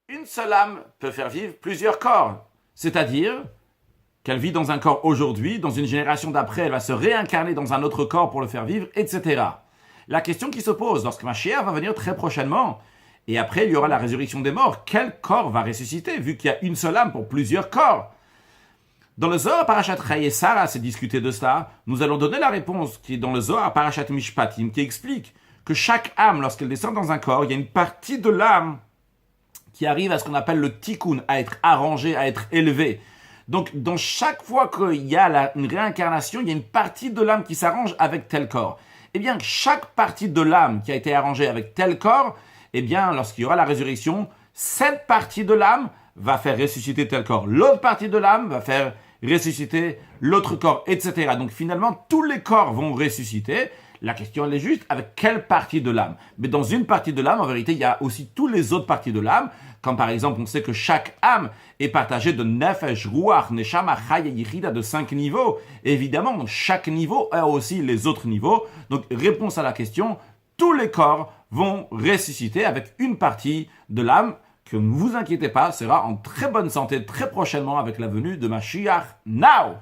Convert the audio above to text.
Une seule âme peut faire vivre plusieurs corps. C'est-à-dire qu'elle vit dans un corps aujourd'hui, dans une génération d'après, elle va se réincarner dans un autre corps pour le faire vivre, etc. La question qui se pose lorsque Mashiach va venir très prochainement, et après il y aura la résurrection des morts, quel corps va ressusciter, vu qu'il y a une seule âme pour plusieurs corps? Dans le Zohar Parashat Chaye Sarah, c'est discuté de cela. Nous allons donner la réponse qui est dans le Zohar Parashat Mishpatim, qui explique que chaque âme, lorsqu'elle descend dans un corps, il y a une partie de l'âme qui arrive à ce qu'on appelle le tikkun, à être arrangé, à être élevé. Donc, dans chaque fois qu'il y a une réincarnation, il y a une partie de l'âme qui s'arrange avec tel corps. Eh bien, chaque partie de l'âme qui a été arrangée avec tel corps, eh bien, lorsqu'il y aura la résurrection, cette partie de l'âme va faire ressusciter tel corps. L'autre partie de l'âme va faire ressusciter l'autre corps, etc. Donc, finalement, tous les corps vont ressusciter. La question, elle est juste avec quelle partie de l'âme. Mais dans une partie de l'âme, en vérité, il y a aussi toutes les autres parties de l'âme. Comme par exemple, on sait que chaque âme est partagée de Nefesh, Ruach, Neshama, Chaya, Yichida de 5 niveaux. Et évidemment, chaque niveau a aussi les autres niveaux. Donc, réponse à la question, tous les corps vont ressusciter avec une partie de l'âme que ne vous inquiétez pas, sera en très bonne santé très prochainement avec la venue de Mashiach Now.